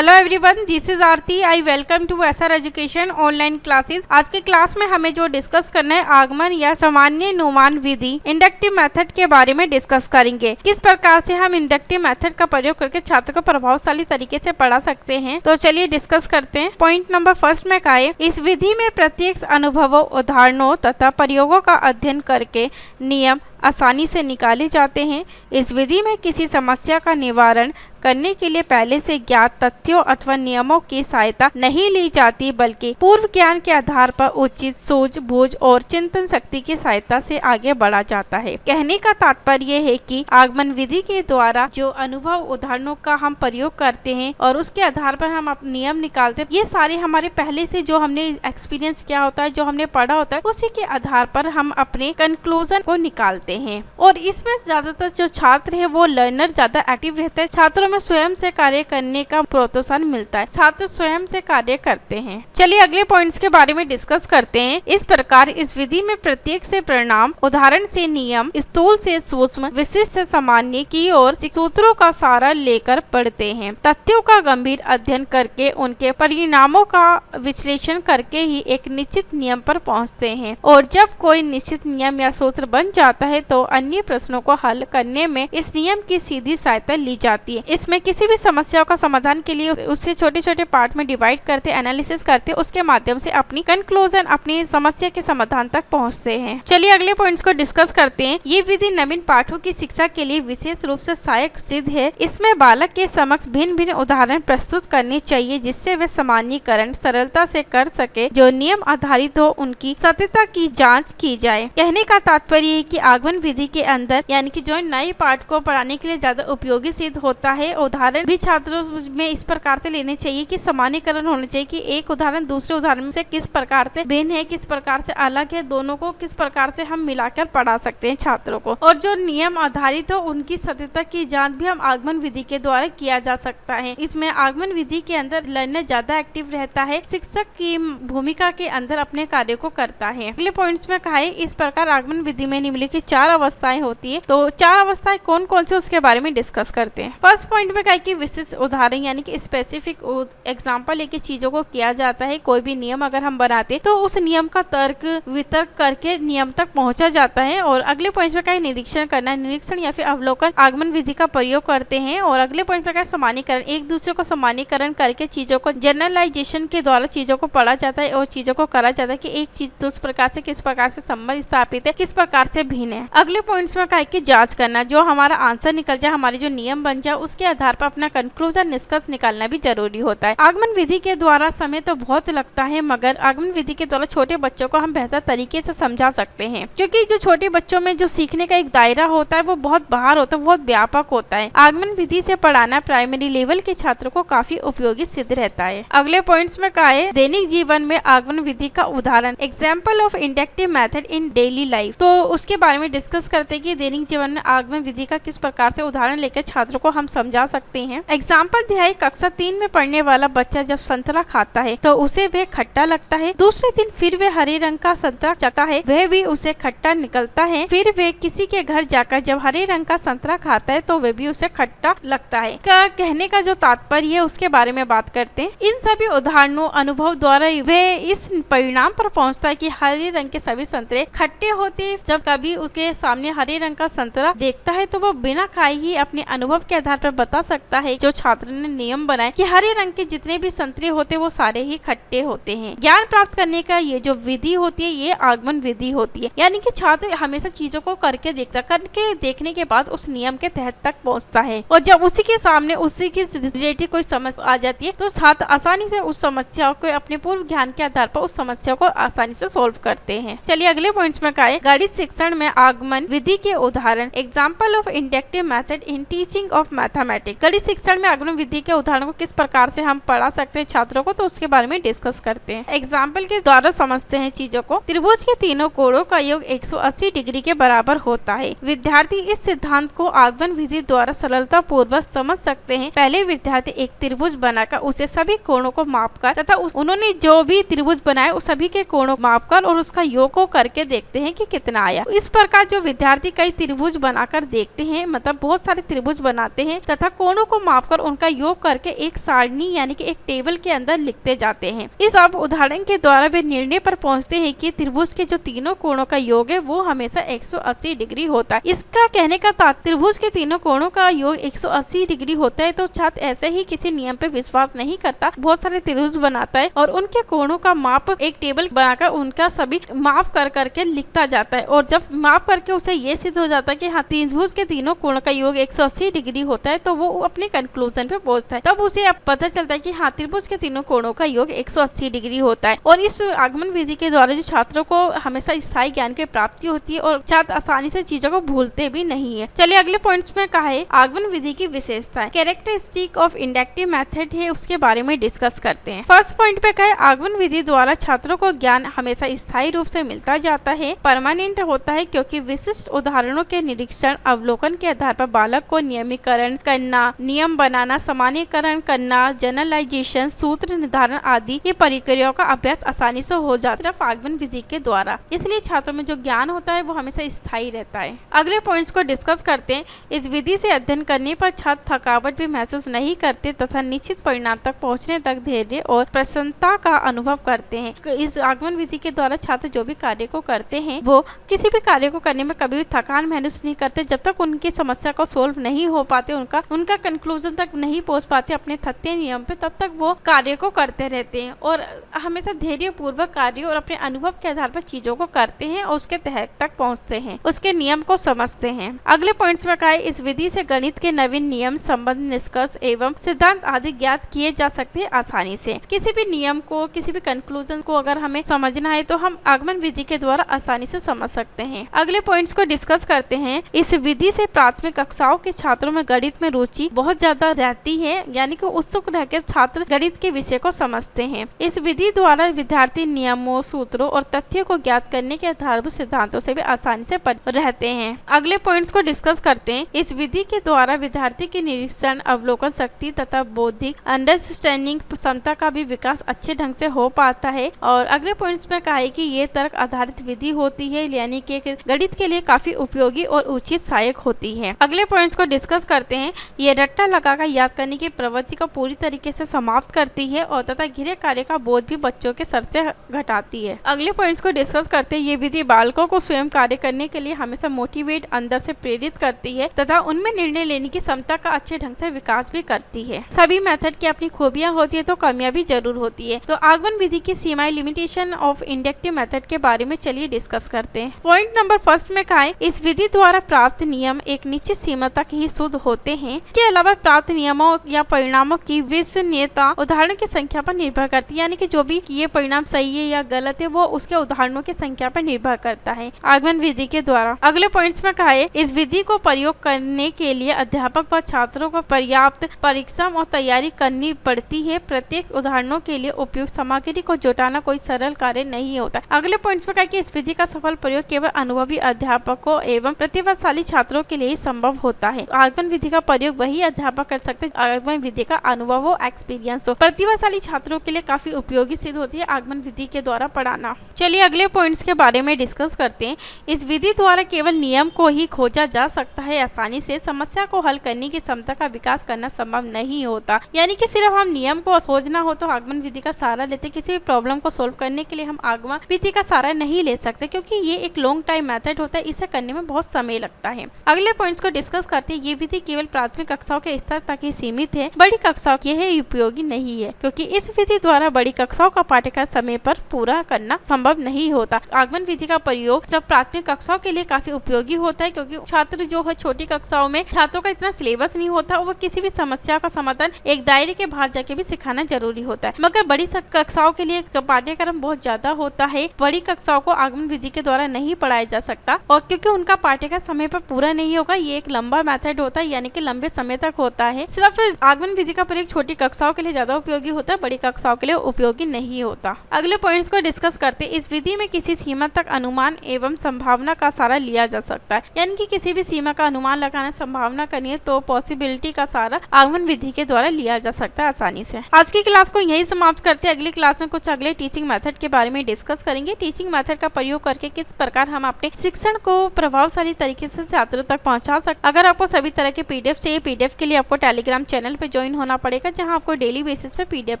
Hello everyone, this is Aarti. I welcome to SR education online classes. आज के class में हमें जो डिस्कस करना है आगमन या सामान्य अनुमान विधि इंडक्टिव मेथड के बारे में डिस्कस करेंगे। किस प्रकार से हम इंडक्टिव मेथड का प्रयोग करके छात्र को प्रभावशाली तरीके से पढ़ा सकते हैं। तो चलिए डिस्कस करते हैं। पॉइंट नंबर फर्स्ट में कहा है, इस विधि में प्रत्येक अनुभवों, उदाहरणों तथा प्रयोगों का अध्ययन करके नियम आसानी से निकाले जाते हैं। इस विधि में किसी समस्या का निवारण करने के लिए पहले से ज्ञात तथ्यों अथवा नियमों की सहायता नहीं ली जाती, बल्कि पूर्व ज्ञान के आधार पर उचित सूझबूझ और चिंतन शक्ति की सहायता से आगे बढ़ा जाता है। कहने का तात्पर्य है कि आगमन विधि के द्वारा जो अनुभव, उदाहरणों का हम प्रयोग करते हैं और उसके आधार पर हम अपने नियम निकालते हैं, ये सारे हमारे पहले से जो हमने एक्सपीरियंस किया होता है, जो हमने पढ़ा होता है, उसी के आधार पर हम अपने कंक्लूजन को निकालते हैं। और इसमें ज्यादातर जो छात्र है वो लर्नर ज्यादा एक्टिव रहता है। छात्रों में स्वयं से कार्य करने का प्रोत्साहन मिलता है। छात्र स्वयं से कार्य करते हैं। चलिए अगले पॉइंट्स के बारे में डिस्कस करते हैं। इस प्रकार इस विधि में प्रत्येक से परिणाम, उदाहरण से नियम, स्थूल से सूक्ष्म, विशिष्ट से सामान्य की ओर सूत्रों का सारा लेकर पढ़ते हैं। तथ्यों का गंभीर अध्ययन करके उनके परिणामों का विश्लेषण करके ही एक निश्चित नियम पर पहुंचते हैं। और जब कोई निश्चित नियम या सूत्र बन जाता है तो अन्य प्रश्नों को हल करने में इस नियम की सीधी सहायता ली जाती है। इसमें किसी भी समस्या का समाधान के लिए उसे छोटे छोटे पार्ट में डिवाइड करते, एनालिसिस करते, उसके माध्यम से अपनी कंक्लूजन, अपनी समस्या के समाधान तक पहुंचते हैं। चलिए अगले पॉइंट्स को डिस्कस करते हैं। ये विधि नवीन पाठों की शिक्षा के लिए विशेष रूप से सहायक सिद्ध है। इसमें बालक के समक्ष भिन्न भिन्न उदाहरण प्रस्तुत करने चाहिए, जिससे वे सामान्यीकरण सरलता से कर सके। जो नियम आधारित हो उनकी सत्यता की जाँच की जाए। कहने का तात्पर्य है कि आगमन विधि के अंदर यानी कि जो नए पाठ को पढ़ाने के लिए ज्यादा उपयोगी सिद्ध होता है। उदाहरण भी छात्रों में इस प्रकार से लेने चाहिए कि सामान्यकरण होना चाहिए कि एक उदाहरण दूसरे उदाहरण से किस प्रकार से भिन्न है, किस प्रकार से अलग है, दोनों को किस प्रकार से हम मिलाकर पढ़ा सकते हैं छात्रों को। और जो नियम आधारित हो उनकी सत्यता की जांच भी हम आगमन विधि के द्वारा किया जा सकता है। इसमें आगमन विधि के अंदर लर्नर ज्यादा एक्टिव रहता है, शिक्षक की भूमिका के अंदर अपने कार्य को करता है। अगले पॉइंट्स में कहा है, इस प्रकार आगमन विधि में निम्नलिखित 4 अवस्थाएं होती है। तो 4 अवस्थाएं कौन कौन से उसके बारे में डिस्कस करते हैं। फर्स्ट पॉइंट में कहा कि विशिष्ट उदाहरण यानी कि स्पेसिफिक एग्जांपल लेके चीजों को किया जाता है। कोई भी नियम अगर हम बनाते तो उस नियम का तर्क वितर्क करके नियम तक पहुंचा जाता है। और अगले पॉइंट में कहा निरीक्षण करना, निरीक्षण या फिर अवलोकन आगमन विधि का प्रयोग करते हैं। और अगले पॉइंट में कहा सामान्यीकरण, एक दूसरे को सामान्यीकरण करके चीजों को जनरलाइजेशन के द्वारा चीजों को पढ़ा जाता है और चीजों को करा जाता है कि एक चीज दूसरे प्रकार से किस प्रकार से संबंध स्थापित है, किस प्रकार से भिन्न है। अगले पॉइंट्स में कहा कि जांच करना, जो हमारा आंसर निकल जाए, हमारे जो नियम बन जाए, उसके आधार पर अपना कंक्लूजन, निष्कर्ष निकालना भी जरूरी होता है। आगमन विधि के द्वारा समय तो बहुत लगता है, मगर आगमन विधि के द्वारा छोटे बच्चों को हम बेहतर तरीके से समझा सकते हैं, क्योंकि जो छोटे बच्चों में जो सीखने का एक दायरा होता है वो बहुत बाहर होता है, बहुत व्यापक होता है। आगमन विधि से पढ़ाना प्राइमरी लेवल के छात्रों को काफी उपयोगी सिद्ध रहता है। अगले पॉइंट्स में कहा है दैनिक जीवन में आगमन विधि का उदाहरण, example of inductive method in daily life. तो उसके बारे में डिस्कस करते हैं कि दैनिक जीवन में आगमन विधि का किस प्रकार से उदाहरण लेकर छात्रों को हम समझा सकते हैं। एग्जाम्पल दिया है, कक्षा 3 में पढ़ने वाला बच्चा जब संतरा खाता है तो उसे वह खट्टा लगता है। दूसरे दिन फिर वह हरे रंग का संतरा चखता है, वह भी उसे खट्टा निकलता है। फिर वह किसी के घर जाकर जब हरे रंग का संतरा खाता है तो वह भी उसे खट्टा लगता है। कहने का जो तात्पर्य है उसके बारे में बात करते हैं। इन सभी उदाहरणों, अनुभव द्वारा वह इस परिणाम पर पहुंचता है कि हरे रंग के सभी संतरे खट्टे होते हैं। जब कभी उसके सामने हरे रंग का संतरा देखता है तो वो बिना खाए ही अपने अनुभव के आधार पर बता सकता है, जो छात्र ने नियम बनाए, कि हरे रंग के जितने भी संतरे होते हैं वो सारे ही खट्टे होते हैं। ज्ञान प्राप्त करने का ये जो विधि होती है ये आगमन विधि होती है, यानी कि छात्र हमेशा चीजों को करके देखता, करके देखने के बाद उस नियम के तहत तक पहुंचता है। और जब उसी के सामने उसी के रिलेटेड कोई समस्या आ जाती है तो छात्र आसानी से उस समस्या को अपने पूर्व ज्ञान के आधार पर उस समस्या को आसानी से सोल्व करते हैं। चलिए अगले पॉइंट्स में कहा है गणित शिक्षण में आगमन विधि के उदाहरण, example of inductive method in teaching of mathematics. गणित शिक्षण में आगमन विधि के उदाहरणों को किस प्रकार से हम पढ़ा सकते हैं छात्रों को, तो उसके बारे में डिस्कस करते हैं। एग्जाम्पल के द्वारा समझते हैं चीजों को। त्रिभुज के तीनों कोणों का योग 180 डिग्री के बराबर होता है। विद्यार्थी इस सिद्धांत को आगमन विधि द्वारा सरलता पूर्वक समझ सकते हैं। पहले विद्यार्थी एक त्रिभुज बनाकर उसे सभी कोणों को मापकर तथा उन्होंने जो भी त्रिभुज बनाए उस सभी के कोणों को मापकर और उसका योग को करके देखते हैं कि कितना आया। इस प्रकार जो विद्यार्थी कई त्रिभुज बनाकर देखते हैं, मतलब बहुत सारे त्रिभुज बनाते हैं तथा तथा कोणों को मापकर उनका योग करके एक सारणी यानी कि एक टेबल के अंदर लिखते जाते हैं। इस अब उदाहरण के द्वारा वे निर्णय पर पहुंचते हैं कि त्रिभुज के जो तीनों कोणों का योग है वो हमेशा 180 डिग्री होता है। इसका कहने का तात्पर्य त्रिभुज के तीनों कोणों का योग 180 डिग्री होता है। तो छात्र ऐसे ही किसी नियम पे विश्वास नहीं करता, बहुत सारे त्रिभुज बनाता है और उनके कोणों का माप एक टेबल बनाकर उनका सभी माप कर करके लिखता जाता है और जब माप करके उसे ये सिद्ध हो जाता है कि हाँ त्रिभुज के तीनों कोणों का योग 180 डिग्री होता है तो वो अपने कंक्लूजन पे पहुंचता है। तब उसे अब पता चलता है कि हाँ त्रिभुज के तीनों कोणों का योग 180 डिग्री होता है। और इस आगमन विधि के द्वारा जो छात्रों को हमेशा स्थायी ज्ञान की प्राप्ति होती है और छात्र आसानी से चीजों को भूलते भी नहीं है। चलिए अगले पॉइंट्स में कहा है आगमन विधि की विशेषताएं, कैरेक्टरिस्टिक ऑफ इंडक्टिव मेथड है उसके बारे में डिस्कस करते हैं। फर्स्ट पॉइंट पे कहा है आगमन विधि द्वारा छात्रों को ज्ञान हमेशा स्थायी रूप से मिलता जाता है, परमानेंट होता है क्योंकि विशिष्ट उदाहरणों के निरीक्षण अवलोकन के आधार पर बालक को नियमीकरण करना, नियम बनाना, सामान्यकरण करना, जनरलाइजेशन, सूत्र निर्धारण आदि ये प्रक्रियाओं का अभ्यास आसानी से हो जाता है आगमन विधि के द्वारा। इसलिए छात्रों में जो ज्ञान होता है वो हमेशा स्थायी रहता है। अगले पॉइंट्स को डिस्कस करते हैं। इस विधि से अध्ययन करने पर छात्र थकावट भी महसूस नहीं करते तथा निश्चित परिणाम तक पहुंचने तक धैर्य और प्रसन्नता का अनुभव करते हैं। इस आगमन विधि के द्वारा छात्र जो भी कार्य को करते हैं वो किसी भी कार्य को करने में कभी भी थकान महसूस नहीं करते जब तक उनकी समस्या को सोल्व नहीं हो पाते, उनका कंक्लूजन तक नहीं पहुंच पाते अपने तथ्य नियम पे, तब तक वो कार्य को करते रहते हैं और हमेशा धैर्य पूर्वक कार्य और अपने अनुभव के आधार पर चीजों को करते हैं और उसके तह तक पहुंचते हैं, उसके नियम को समझते हैं। अगले पॉइंट्स में कहा है इस विधि से गणित के नवीन नियम, संबंध, निष्कर्ष एवं सिद्धांत आदि ज्ञात किए जा सकते हैं आसानी से। किसी भी नियम को, किसी भी कंक्लूजन को अगर हमें समझना है तो हम आगमन विधि के द्वारा आसानी से समझ सकते हैं। अगले पॉइंट्स को डिस्कस करते हैं। इस विधि से प्राथमिक कक्षाओं के छात्रों में गणित में रुचि बहुत ज्यादा रहती है, यानी कि उत्सुक रहकर छात्र गणित के विषय को समझते हैं। इस विधि द्वारा विद्यार्थी नियमों, सूत्रों और तथ्यों को ज्ञात करने के आधारभूत सिद्धांतों से भी आसानी से रहते हैं। अगले पॉइंट्स को डिस्कस करते हैं। इस विधि के द्वारा विद्यार्थी की निरीक्षण, अवलोकन शक्ति तथा बौद्धिक अंडरस्टैंडिंग क्षमता का भी विकास अच्छे ढंग से हो पाता है। और अगले पॉइंट्स में कहा है कि ये तर्क आधारित विधि होती है, यानी कि गणित के लिए काफी उपयोगी और उचित सहायक होती है। अगले पॉइंट्स को डिस्कस करते हैं। ये रट्टा लगाकर याद करने की प्रवृत्ति को पूरी तरीके से समाप्त करती है और तथा घिरे कार्य का बोझ भी बच्चों के सर से घटाती है। अगले पॉइंट्स को डिस्कस करते हैं। ये विधि बालकों को स्वयं कार्य करने के लिए हमेशा मोटिवेट, अंदर से प्रेरित करती है तथा उनमें निर्णय लेने की क्षमता का अच्छे ढंग से विकास भी करती है। सभी मेथड की अपनी खूबियां होती है तो कमियां भी जरूर होती है। तो आगमन विधि की सीमाएं, लिमिटेशन ऑफ इंडक्टिव मेथड के बारे में चलिए डिस्कस करते हैं। पॉइंट नंबर फर्स्ट में कहा है इस विधि द्वारा प्राप्त नियम एक निश्चित सीमा तक ही शुद्ध होते हैं। इसके अलावा प्राप्त नियमों या परिणामों की विश्वसनीयता उदाहरण की संख्या पर निर्भर करती है, यानी कि जो भी ये परिणाम सही है या गलत है वो उसके उदाहरणों की संख्या पर निर्भर करता है आगमन विधि के द्वारा। अगले पॉइंट्स में कहा है इस विधि को प्रयोग करने के लिए अध्यापक व छात्रों को पर्याप्त परिश्रम और तैयारी करनी पड़ती है। प्रत्येक उदाहरणों के लिए उपयुक्त सामग्री को जुटाना कोई सरल कार्य नहीं होता। अगले पॉइंट्स में कहा कि इस विधि का सफल प्रयोग केवल अनुभवी अध्यापकों एवं प्रतिभाशाली छात्रों के लिए ही संभव होता है। आगमन विधि का प्रयोग वही अध्यापक कर सकते हैं आगमन विधि का अनुभव हो, एक्सपीरियंस हो। प्रतिभाशाली छात्रों के लिए काफी उपयोगी सिद्ध होती है आगमन विधि के द्वारा पढ़ाना। चलिए अगले पॉइंट्स के बारे में डिस्कस करते हैं। इस विधि द्वारा केवल नियम को ही खोजा जा सकता है आसानी से, समस्या को हल करने की क्षमता का विकास करना संभव नहीं होता। यानी कि सिर्फ हम नियम को खोजना हो तो आगमन विधि का सहारा लेते, किसी भी प्रॉब्लम को सोल्व करने के लिए हम आगमन विधि का सहारा नहीं ले सकते क्योंकि ये एक लॉन्ग टाइम मेथड होता है, इसे करने में बहुत समय लगता है। अगले पॉइंट्स को डिस्कस करते हैं। ये विधि केवल प्राथमिक कक्षाओं के स्तर तक ही सीमित है, बड़ी कक्षाओं के लिए उपयोगी नहीं है क्योंकि इस विधि द्वारा बड़ी कक्षाओं का पाठ्यक्रम समय पर पूरा करना संभव नहीं होता। आगमन विधि का प्रयोग सिर्फ प्राथमिक कक्षाओं के लिए काफी उपयोगी होता है क्योंकि छात्र जो है छोटी कक्षाओं में छात्रों का इतना सिलेबस नहीं होता, वो किसी भी समस्या का समाधान एक दायरे के बाहर जाके भी सिखाना जरूरी होता है। मगर बड़ी कक्षाओं के लिए पाठ्यक्रम बहुत ज्यादा होता है, बड़ी कक्षाओं को आगमन विधि के द्वारा नहीं पढ़ाया जा सकता और क्योंकि उनका पाठ्यक्रम समय पर पूरा नहीं होगा, ये एक लंबा मेथड होता है यानी कि लंबे समय तक होता है। सिर्फ आगमन विधि का प्रयोग छोटी कक्षाओं के लिए ज्यादा उपयोगी होता है, बड़ी कक्षाओं के लिए उपयोगी नहीं होता। अगले पॉइंट्स को डिस्कस करते हैं। इस विधि में किसी सीमा तक अनुमान एवं संभावना का सहारा लिया जा सकता है, यानी कि किसी भी सीमा का अनुमान लगाना, संभावना करनी है तो पॉसिबिलिटी का सहारा आगमन विधि के द्वारा लिया जा सकता है आसानी से। आज की क्लास को यही समाप्त करते हैं। अगली क्लास में कुछ अगले टीचिंग मेथड के बारे में डिस्कस करेंगे। टीचिंग मेथड का प्रयोग करके किस प्रकार हम अपने शिक्षण को प्रभावशाली तरीके से छात्रों तक पहुंचा सकते। अगर आपको सभी तरह के PDF चाहिए पीडीएफ के लिए आपको टेलीग्राम चैनल पे ज्वाइन होना पड़ेगा, जहां आपको डेली बेसिस पे पीडीएफ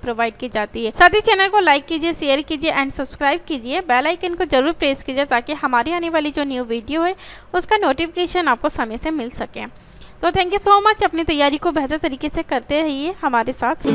प्रोवाइड की जाती है। साथ ही चैनल को लाइक कीजिए, शेयर कीजिए एंड सब्सक्राइब कीजिए। बेल आइकन को जरूर प्रेस कीजिए ताकि हमारी आने वाली जो न्यू वीडियो है उसका नोटिफिकेशन आपको समय से मिल सके। तो थैंक यू सो मच। अपनी तैयारी को बेहतर तरीके से करते रहिए हमारे साथ।